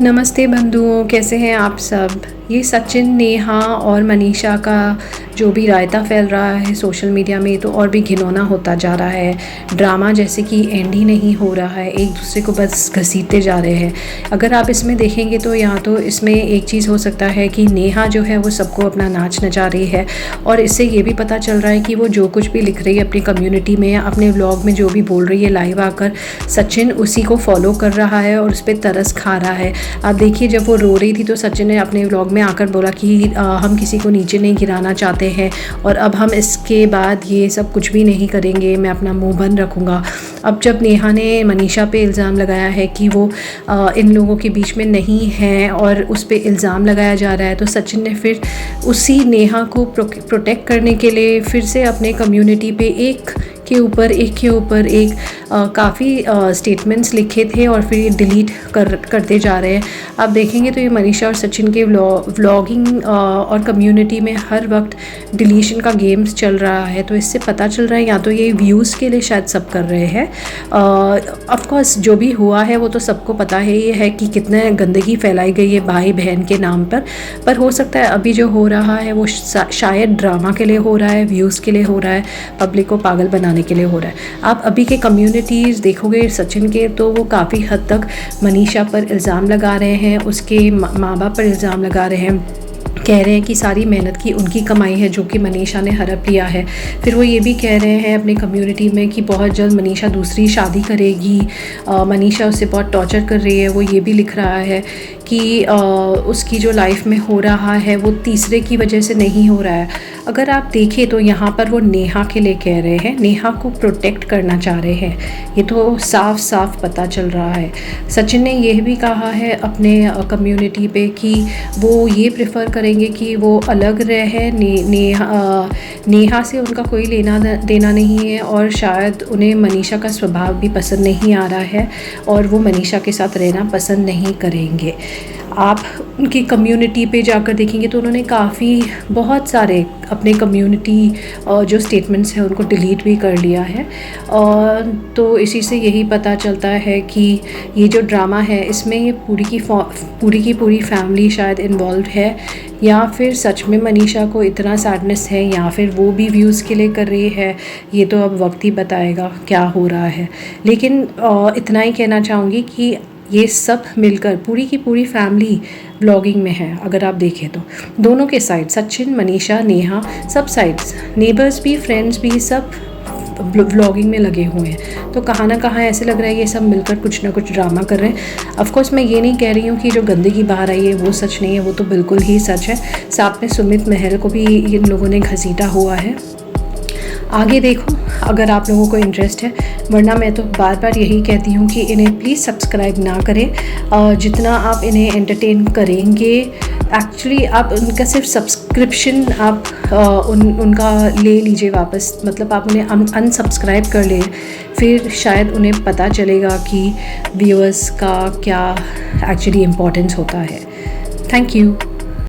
नमस्ते बंधुओं, कैसे हैं आप सब। ये सचिन, नेहा और मनीषा का जो भी रायता फैल रहा है सोशल मीडिया में, तो और भी घिनौना होता जा रहा है। ड्रामा जैसे कि एंड ही नहीं हो रहा है, एक दूसरे को बस घसीटते जा रहे हैं। अगर आप इसमें देखेंगे तो यहाँ तो इसमें एक चीज़ हो सकता है कि नेहा जो है वो सबको अपना नाच नचा रही है, और इससे ये भी पता चल रहा है कि वो जो कुछ भी लिख रही है अपनी कम्युनिटी में या अपने व्लॉग में जो भी बोल रही है लाइव आकर, सचिन उसी को फॉलो कर रहा है और उस पर तरस खा रहा है। आप देखिए, जब वो रो रही थी तो सचिन ने अपने व्लॉग में आकर बोला कि हम किसी को नीचे नहीं गिराना चाहते हैं और अब हम इसके बाद ये सब कुछ भी नहीं करेंगे, मैं अपना मुंह बंद रखूँगा। अब जब नेहा ने मनीषा पे इल्ज़ाम लगाया है कि वो इन लोगों के बीच में नहीं है और उस पे इल्ज़ाम लगाया जा रहा है, तो सचिन ने फिर उसी नेहा को प्रोटेक्ट करने के लिए फिर से अपने कम्युनिटी पे एक के ऊपर एक काफ़ी स्टेटमेंट्स लिखे थे और फिर ये डिलीट करते जा रहे हैं। आप देखेंगे तो ये मनीषा और सचिन के व्लॉगिंग और कम्युनिटी में हर वक्त डिलीशन का गेम्स चल रहा है। तो इससे पता चल रहा है या तो ये व्यूज़ के लिए शायद सब कर रहे हैं। ऑफ कोर्स जो भी हुआ है वो तो सबको पता है, ये है कि कितने गंदगी फैलाई गई है भाई बहन के नाम पर हो सकता है अभी जो हो रहा है वो शायद ड्रामा के लिए हो रहा है, व्यूज़ के लिए हो रहा है, पब्लिक को पागल बनाने के लिए हो रहा है। आप अभी के कम्युनिटीज़ देखोगे सचिन के, तो वो काफ़ी हद तक मनीषा पर इल्ज़ाम लगा रहे हैं, उसके माँ बाप पर इल्ज़ाम लगा रहे हैं, कह रहे हैं कि सारी मेहनत की उनकी कमाई है जो कि मनीषा ने हड़प लिया है। फिर वो ये भी कह रहे हैं अपने कम्युनिटी में कि बहुत जल्द मनीषा दूसरी शादी करेगी, मनीषा उससे बहुत टॉर्चर कर रही है। वो ये भी लिख रहा है कि उसकी जो लाइफ में हो रहा है वो तीसरे की वजह से नहीं हो रहा है। अगर आप देखें तो यहाँ पर वो नेहा के लिए कह रहे हैं, नेहा को प्रोटेक्ट करना चाह रहे हैं, ये तो साफ साफ पता चल रहा है। सचिन ने यह भी कहा है अपने कम्युनिटी पे कि वो ये प्रेफर करेंगे कि वो अलग रहे, नेहा से उनका कोई लेना देना नहीं है और शायद उन्हें मनीषा का स्वभाव भी पसंद नहीं आ रहा है और वो मनीषा के साथ रहना पसंद नहीं करेंगे। आप उनकी कम्युनिटी पे जाकर देखेंगे तो उन्होंने बहुत सारे अपने कम्युनिटी जो स्टेटमेंट्स हैं उनको डिलीट भी कर लिया है। और तो इसी से यही पता चलता है कि ये जो ड्रामा है इसमें ये पूरी की पूरी फैमिली शायद इन्वॉल्व है, या फिर सच में मनीषा को इतना सैडनेस है, या फिर वो भी व्यूज़ के लिए कर रही है। ये तो अब वक्त ही बताएगा क्या हो रहा है। लेकिन इतना ही कहना चाहूँगी कि ये सब मिलकर पूरी की पूरी फैमिली व्लॉगिंग में है। अगर आप देखें तो दोनों के साइड, सचिन, मनीषा, नेहा, सब साइड्स, नेबर्स भी, फ्रेंड्स भी, सब व्लॉगिंग में लगे हुए हैं। तो कहाँ ना कहाँ ऐसे लग रहा है ये सब मिलकर कुछ ना कुछ ड्रामा कर रहे हैं। ऑफ कोर्स मैं ये नहीं कह रही हूँ कि जो गंदगी बाहर आई है वो सच नहीं है, वो तो बिल्कुल ही सच है। साथ में सुमित महल को भी इन लोगों ने घसीटा हुआ है। आगे देखो अगर आप लोगों को इंटरेस्ट है, वरना मैं तो बार बार यही कहती हूँ कि इन्हें प्लीज़ सब्सक्राइब ना करें। जितना आप इन्हें एंटरटेन करेंगे, एक्चुअली आप उनका सिर्फ सब्सक्रिप्शन आप उनका ले लीजिए वापस, मतलब आप उन्हें अनसब्सक्राइब कर लें, फिर शायद उन्हें पता चलेगा कि व्यूअर्स का क्या एक्चुअली इम्पोर्टेंस होता है। Thank you.